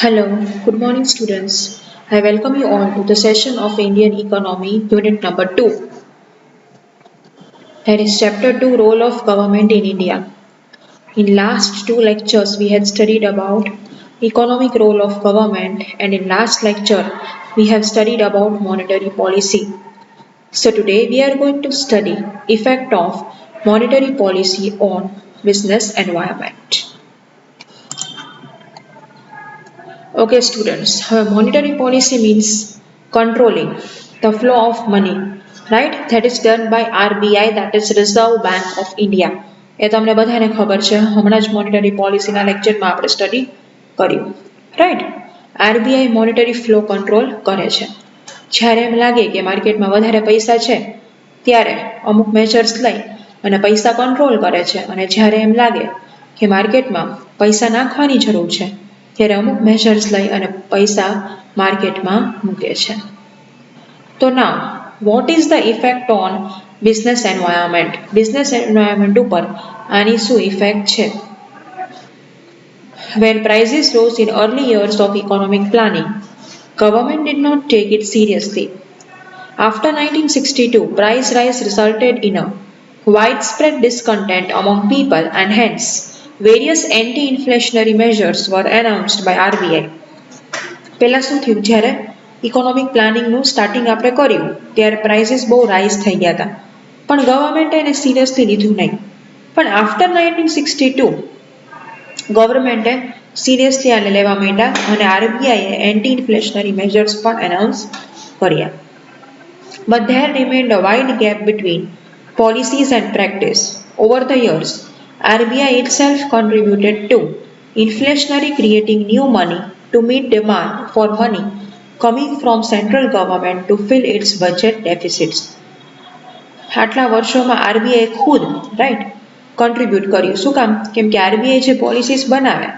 Hello, good morning, students. I welcome you all to the session of Indian Economy, Unit number 2. That is Chapter 2 Role of Government in India. In last two lectures, we had studied about economic role of government, and in last lecture, we have studied about monetary policy. So today, we are going to study effect of monetary policy on business environment. Okay, students, monetary policy means controlling the flow of money, right? That is done by RBI, that is Reserve Bank of India. એ તમને બધાને ખબર છે, હમણાં જ monetary પોલિસીના લેક્ચરમાં આપણે study કર્યું, right? RBI monetary flow control કરે છે. જ્યારે એમ લાગે કે માર્કેટમાં વધારે પૈસા છે ત્યારે અમુક મેજર્સ લઈ અને પૈસા કંટ્રોલ કરે છે, અને જ્યારે એમ લાગે કે માર્કેટમાં પૈસા નાખવાની જરૂર છે ત્યારે અમુક મેજર્સ લઈ અને પૈસા માર્કેટમાં મૂકે છે. તો નાઉ what is the effect on business environment? Business environment ઉપર આની શું ઇફેક્ટ છે? When prices rose in early years of economic planning, government did not take it seriously. After 1962, price rise resulted in a widespread discontent among people, and hence various anti-inflationary measures were announced by RBI. પહેલાં શું થયું, જ્યારે economic પ્લાનિંગનું starting આપણે કર્યું ત્યારે prices બહુ rise થઈ ગયા હતા, પણ ગવર્મેન્ટે એને સિરિયસલી લીધું નહીં. પણ આફ્ટર 1962 ગવર્મેન્ટે સિરિયસલી આને લેવા માંડ્યા અને આરબીઆઈએ એન્ટી ઇન્ફ્લેશનરી મેજર્સ પણ એનાઉન્સ કર્યા. But there remained a wide gap between policies and practice. Over the years, RBI itself contributed to inflationary, creating new money to meet demand for money coming from central government to fill its budget deficits. આટલા વર્ષોમાં RBI ખુદ right contribute કર્યું. શું કામ? કેમ કે RBI જે policies બનાવે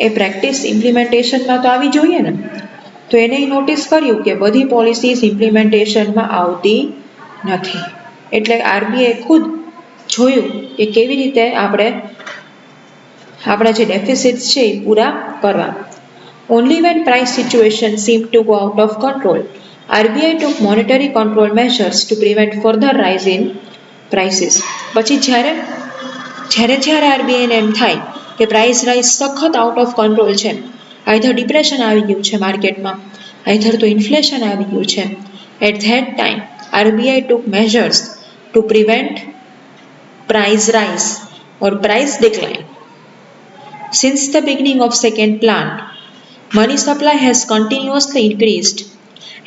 એ પ્રેક્ટિસ ઇમ્પ્લિમેન્ટેશનમાં તો આવી જોઈએ ને. તો એને નોટિસ કર્યું કે બધી પોલિસીસ ઇમ્પ્લિમેન્ટેશનમાં આવતી નથી, એટલે આરબીઆઈ ખુદ જોયું કે કેવી રીતે આપણે આપણા જે ડેફિસિટ્સ છે એ પૂરા કરવા. Only when price situation seemed to go out of control, RBI took monetary control measures to prevent further rise in prices. પછી જ્યારે આરબીઆઈને એમ થાય કે પ્રાઇસ રાઇઝ સખત આઉટ ઓફ કંટ્રોલ છે, આઈધર ડિપ્રેશન આવી ગયું છે માર્કેટમાં, આઈધર તો ઇન્ફ્લેશન આવી ગયું છે, at that time RBI took measures to prevent price rise or price decline. Since the beginning of second plan, money supply has continuously increased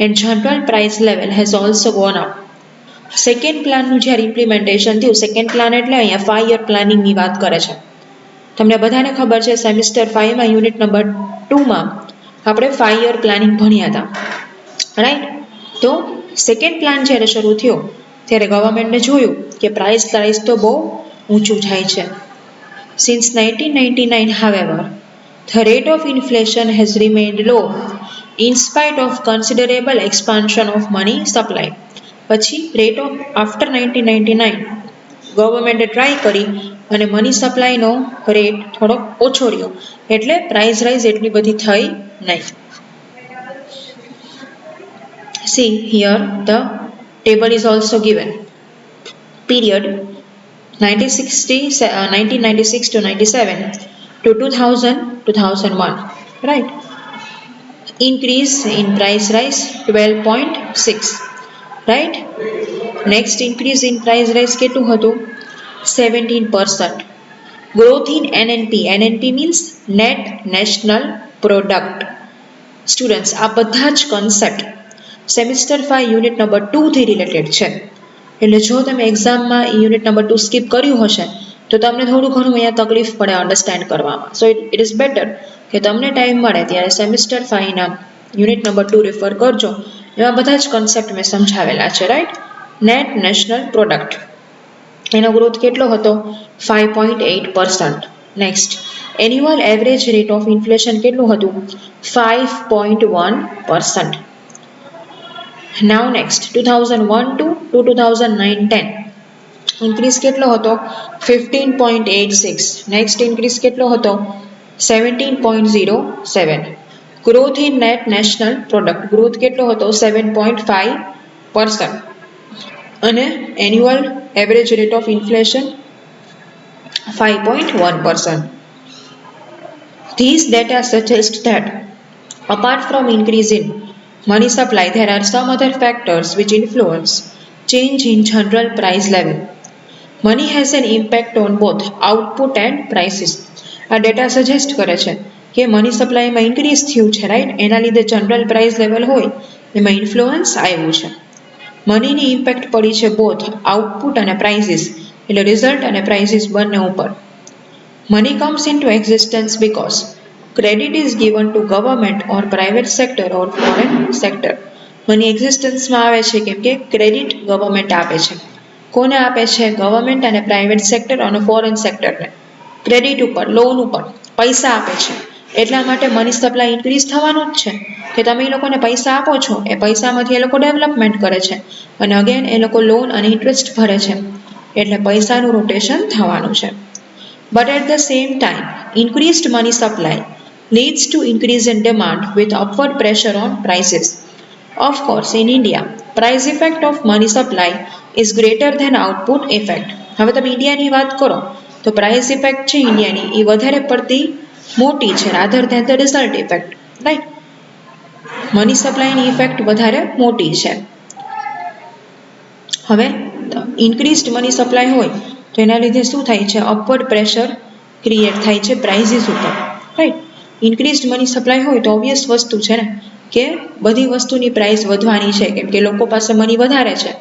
and general price level has also gone up. Second પ્લાનનું જ્યારે implementation થયું, second plan એટલે અહીંયા 5 year પ્લાનિંગની વાત કરે છે. તમને બધાને ખબર છે સેમિસ્ટર 5માં યુનિટ નંબર 2માં આપણે 5 year પ્લાનિંગ ભણ્યા હતા, રાઈટ? તો સેકન્ડ પ્લાન જ્યારે શરૂ થયો ત્યારે ગવર્મેન્ટને જોયું કે પ્રાઇસ રાઇઝ તો બહુ ઊંચું જાય છે. Since 1999, however, the rate of inflation has remained low in spite of considerable expansion of money supply. પછી રેટ ઓફ આફ્ટર 1999 ગવર્મેન્ટે ટ્રાય કરી અને મની સપ્લાયનો રેટ થોડોક ઓછો રહ્યો, એટલે પ્રાઇસ રાઇઝ એટલી બધી થઈ નહીં. See here the table is also given. Period 1996 to 97 to 2001, right? Increase in price rise 12.6, right? Next increase in price rise કેટલું હતું? 17%. Growth in NNP. NNP means Net National Product. Students, આ બધા જ concept semester 5 unit number 2 થી related છે. એટલે જો તમે એક્ઝામમાં યુનિટ નંબર 2 સ્કીપ કર્યું હશે તો તમને થોડું ઘણું અહીંયા તકલીફ પડે અન્ડરસ્ટેન્ડ કરવામાં. સો ઇટ ઇઝ બેટર કે તમને ટાઈમ મળે ત્યારે સેમિસ્ટર 5ના યુનિટ નંબર 2 રેફર કરજો. એમાં બધા જ કન્સેપ્ટ મેં સમજાવેલા છે, રાઈટ? નેટ નેશનલ પ્રોડક્ટ, એનો ગ્રોથ કેટલો હતો? 5.8%. Next, annual average rate of inflation કેટલું હતું? 5.1%. Now next 2001 to 2009-10 ઇન્ક્રીઝ કેટલો હતો? 15.86. નેક્સ્ટ ઇન્ક્રીઝ કેટલો હતો? 17.07. Growth in net national product, growth કેટલો હતો 7.5%, અને annual average rate of inflation 5.1%. These data suggest that apart from increase in money supply, there are some other factors which influence change in general price level. Money has an impact on both output and prices. આ data suggest કરે છે કે money સપ્લાયમાં increase થયું છે, right, એના લીધે general price level હોય એમાં ઇન્ફ્લુઅન્સ આવ્યું છે. મનીની ઇમ્પેક્ટ પડી છે બોથ આઉટપુટ અને પ્રાઇસીસ, એટલે રિઝલ્ટ અને પ્રાઇસીસ બંને ઉપર. Money comes into existence because credit is given to government or private sector or foreign sector. Money એક્ઝિસ્ટન્સમાં આવે છે કેમ કે ક્રેડિટ ગવર્મેન્ટ આપે છે. કોને આપે છે? ગવર્મેન્ટ અને પ્રાઇવેટ સેક્ટર અને ફોરેન સેક્ટરને ક્રેડિટ ઉપર, લોન ઉપર પૈસા આપે છે. એટલા માટે મની સપ્લાય ઇન્ક્રીઝ થવાનું જ છે કે તમે એ લોકોને પૈસા આપો છો, એ પૈસામાંથી એ લોકો ડેવલપમેન્ટ કરે છે અને અગેન એ લોકો લોન અને ઇન્ટરેસ્ટ ભરે છે, એટલે પૈસાનું રોટેશન થવાનું છે. But at the same time, increased money supply leads to increase in demand with upward pressure on prices. Of course, in India, price effect of money supply is greater than output effect. હવે તમે ઇન્ડિયાની વાત કરો તો price effect છે ઇન્ડિયાની એ વધારે પડતી મોટી છે rather than the result effect, right. Money સપ્લાયની ઇફેક્ટ વધારે મોટી છે. હવે ઇન્ક્રીઝડ મની સપ્લાય હોય તો એના લીધે શું થાય છે? અપવર્ડ પ્રેશર ક્રિએટ થાય છે પ્રાઇસીસ ઉપર, રાઈટ. ઇન્ક્રીઝડ મની સપ્લાય હોય તો ઓબ્વિયસ વસ્તુ છે ને કે બધી વસ્તુની પ્રાઇસ વધવાની છે, કેમ કે લોકો પાસે મની વધારે છે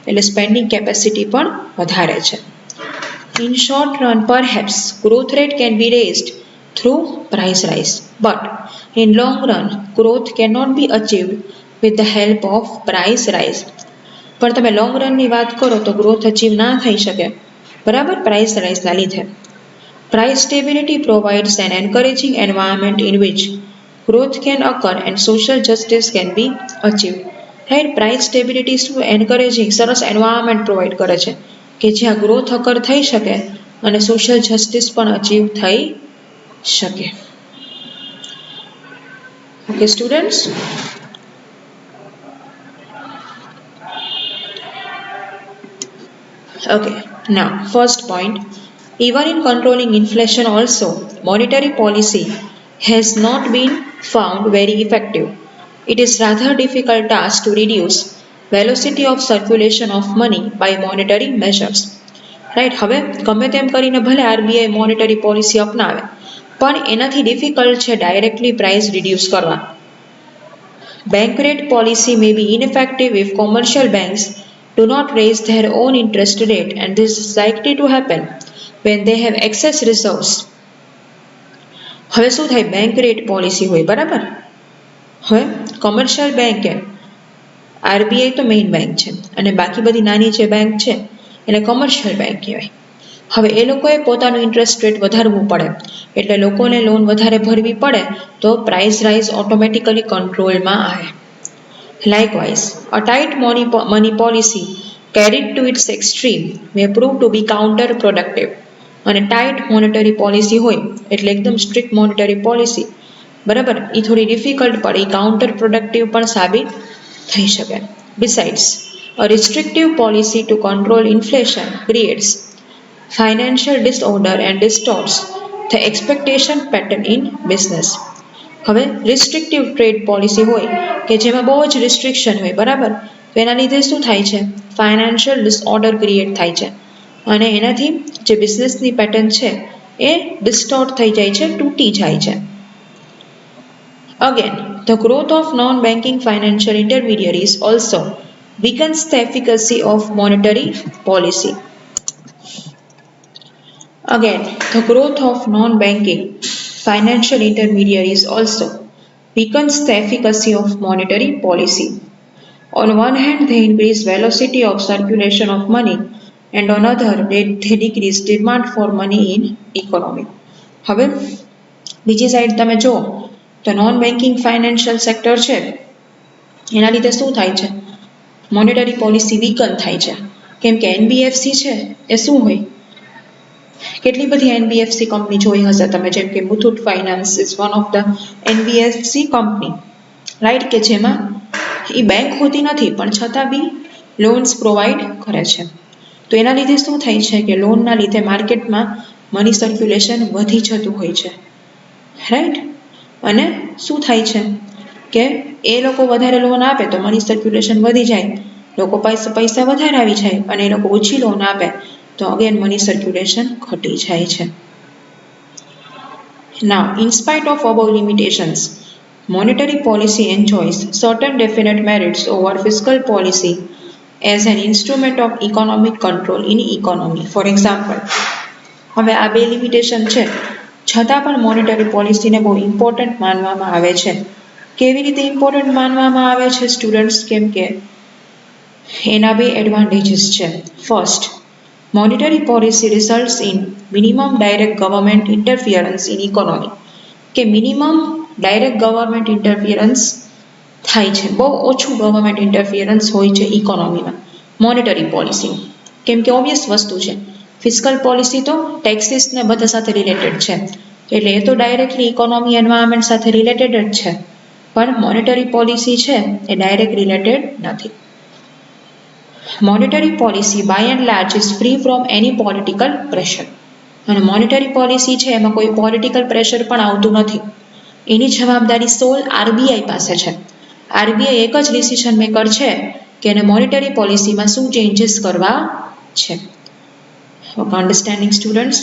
એટલે સ્પેન્ડિંગ કેપેસિટી પણ વધારે છે. In short run, perhaps growth rate can be raised through price rise, but in long run, growth cannot be achieved with the help of price rise. પણ તમે લોંગ રનની વાત કરો તો ગ્રોથ અચીવ ના થઈ શકે, બરાબર, પ્રાઇસ રાઇઝના લીધે. Price stability provides an encouraging environment in which growth can occur and social justice can be achieved. Right, price stability શું એન્કરેજિંગ સરસ એન્વાયરમેન્ટ પ્રોવાઈડ કરે છે કે જ્યાં ગ્રોથ અકર થઈ શકે અને સોશિયલ જસ્ટિસ પણ અચીવ થઈ શકે. Okay students, okay, now first point, even in controlling inflation also, monetary policy has not been found very effective. It is rather difficult task to reduce velocity of circulation of money by monetary measures. Right, હવે ગમે તેમ કરીને ભલે RBI monetary policy અપનાવે પણ એનાથી difficult છે directly price reduce કરવા. Bank rate policy may be ineffective if commercial banks do not raise their own interest rate, and this is likely to happen when they have excess reserves. હવે શું થાય? Bank rate policy હોય, બરાબર. હવે commercial બેંકે, RBI તો main bank છે અને બાકી બધી નાની જે બેંક છે એને કોમર્શિયલ બેંક કહેવાય. હવે એ લોકોએ પોતાનું ઇન્ટરેસ્ટ રેટ વધારવું પડે, એટલે લોકોને લોન વધારે ભરવી પડે તો પ્રાઇસ રાઇઝ ઓટોમેટિકલી કંટ્રોલમાં આવે. Likewise, a tight money policy carried to its extreme may prove to be counterproductive. અને ટાઈટ મોનેટરી પોલિસી હોય એટલે એકદમ સ્ટ્રિક્ટ મોનેટરી પોલિસી, બરાબર, એ થોડી ડિફિકલ્ટ પડે, એ કાઉન્ટર પ્રોડક્ટિવ પણ સાબિત થઈ શકે. Besides, a restrictive policy to control inflation creates financial disorder and distorts the expectation pattern in business. હવે રિસ્ટ્રિક્ટિવ ટ્રેડ પોલિસી હોય કે જેમાં બહુ જ રિસ્ટ્રિક્શન હોય, બરાબર, તો એના લીધે શું થાય છે? ફાઇનાન્શિયલ ડિસઓર્ડર ક્રિએટ થાય છે અને એનાથી જે બિઝનેસની પેટર્ન છે એ ડિસ્ટોર્ટ થઈ જાય છે, તૂટી જાય છે. Again, the growth of non-banking financial intermediaries also weakens the efficacy of monetary policy. Again, the growth of non-banking financial intermediaries also weakens the efficacy of monetary policy. On one hand, they increase velocity of circulation of money, and on other, they decrease demand for money in economy. હવે બીજી side તમે જો તો non banking financial sector છે એના લીધે શું થાય છે? મોનેટરી પોલિસી વીકન થાય છે, કેમ કે એનબીએફસી છે એ શું હોય? કેટલી બધી એનબીએફસી કંપની જોઈ હશે તમે, જેમ કે Muthoot finance is one of the NBFC company, right, કે જેમાં એ બેંક હોતી નથી પણ છતાં બી લોન્સ પ્રોવાઈડ કરે છે. તો એના લીધે શું થાય છે કે લોનના લીધે માર્કેટમાં મની સર્ક્યુલેશન વધી જતું હોય છે, રાઈટ. અને શું થાય છે કે એ લોકો વધારે લોન આપે તો મની સર્ક્યુલેશન વધી જાય, લોકો પૈસા વધારે આવી જાય, અને એ લોકો ઓછી લોન આપે તો અગેન મની સર્ક્યુલેશન ઘટી જાય છે. Now, in spite of above limitations, monetary policy enjoys certain definite merits over fiscal policy as an instrument of economic control in economy. For example, હવે આ બે લિમિટેશન છે છતાં પણ મોનેટરી પોલિસીને બહુ ઇમ્પોર્ટન્ટ માનવામાં આવે છે. કેવી રીતે ઇમ્પોર્ટન્ટ માનવામાં આવે છે સ્ટુડન્ટ્સ? કેમ કે એના બે એડવાન્ટેજીસ છે. First, monetary policy results in minimum direct government interference in economy. કે મિનિમમ ડાયરેક્ટ ગવર્મેન્ટ ઇન્ટરફિયરન્સ થાય છે, બહુ ઓછું ગવર્મેન્ટ ઇન્ટરફિયરન્સ હોય છે ઇકોનોમીમાં મોનેટરી પોલિસી. કેમ કે ઓબ્વિયસ વસ્તુ છે, ફિસ્કલ પોલિસી તો ટેક્સીસને બધા સાથે રિલેટેડ છે, એટલે એ તો ડાયરેક્ટલી ઇકોનોમી એન્વાયરમેન્ટ સાથે રિલેટેડ જ છે, પણ મોનેટરી પોલિસી છે એ ડાયરેક્ટ રિલેટેડ નથી. Monetary policy by and large is free from any political pressure. અને મોનેટરી પોલિસી છે એમાં કોઈ પોલિટિકલ પ્રેશર પણ આવતું નથી. એની જવાબદારી સોલ આરબીઆઈ પાસે છે. આરબીઆઈ એક જ ડિસિઝન મેકર છે કે એને મોનેટરી પોલિસીમાં શું ચેન્જીસ કરવા છે. Understanding students?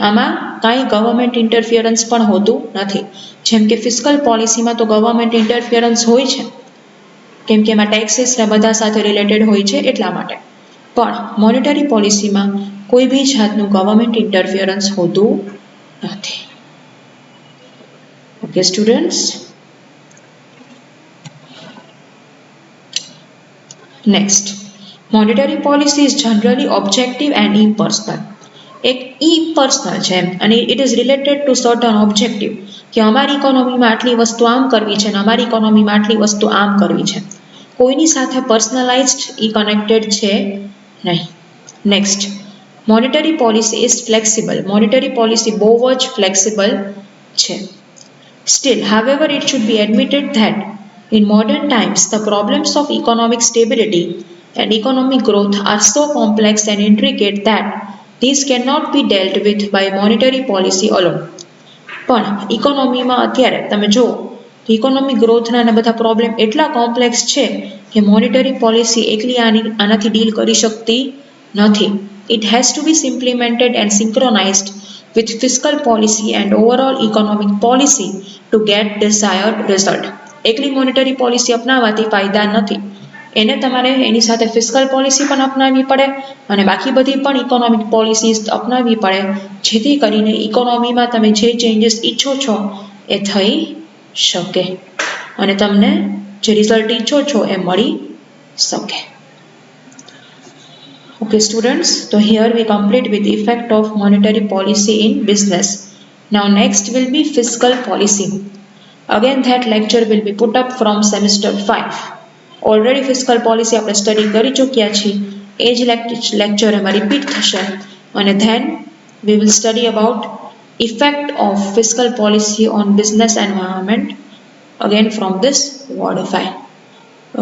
આમાં કાંઈ ગવર્મેન્ટ ઇન્ટરફિયરન્સ પણ હોતું નથી. જેમ કે ફિસ્કલ પોલિસીમાં તો ગવર્મેન્ટ ઇન્ટરફિયરન્સ હોય છે, કેમ કે એમાં ટેક્સીસને બધા સાથે રિલેટેડ હોય છે એટલા માટે. પણ મોનેટરી પોલિસીમાં કોઈ બી જાતનું ગવર્મેન્ટ ઇન્ટરફિયરન્સ હોતું નથી. Okay students? Next, monetary policy is generally objective and impersonal. એક ઇમ્પર્સનલ છે અને it is related to certain objective, કે અમારી ઇકોનોમીમાં આટલી વસ્તુ આમ કરવી છે અને અમારી ઇકોનોમીમાં આટલી વસ્તુ આમ કરવી છે. કોઈની સાથે પર્સનલાઇઝ્ડ ઈ કનેક્ટેડ છે નહીં. Next, monetary policy is flexible. Monetary policy બહુ જ ફ્લેક્સિબલ છે. Still, however, it should be admitted that in modern times the problems of economic stability and economic growth are so complex and intricate that these cannot be dealt with by monetary policy alone. પણ ઇકોનોમીમાં અત્યારે તમે જુઓ, economic ગ્રોથના અને બધા problem એટલા complex છે કે monetary policy એકલી આનાથી ડીલ કરી શકતી નથી. It has to be implemented and synchronized with fiscal policy and overall economic policy to get desired result. એકલી મોનેટરી પોલિસી અપનાવવાથી ફાયદા નથી. એને તમારે એની સાથે ફિસ્કલ પોલિસી પણ અપનાવવી પડે અને બાકી બધી પણ ઇકોનોમિક પોલિસીસ અપનાવવી પડે, જેથી કરીને ઇકોનોમીમાં તમે જે ચેન્જીસ ઈચ્છો છો એ થઈ શકે અને તમને જે રિઝલ્ટ ઈચ્છો છો એ મળી શકે. Okay students, so here we complete with the effect of monetary policy in business. Now next will be fiscal policy. Again that lecture will be put up from semester 5. Already fiscal policy આપણે study કરી ચૂક્યા છીએ, એ જ lecture એમાં repeat થશે અને then we will study about effect of fiscal policy on business environment again from this word file.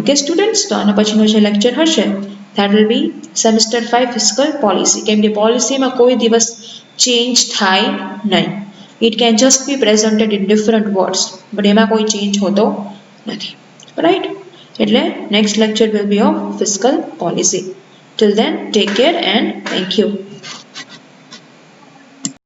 Okay students, તો આના પછીનો જે લેક્ચર હશે that will be semester 5 fiscal policy. કેમ કે પોલિસીમાં કોઈ દિવસ ચેન્જ થાય નહીં. It can just be presented in different words, but એમાં કોઈ ચેન્જ હોતો નથી, રાઈટ? એટલે next lecture will be of fiscal policy. Till then, take care and thank you.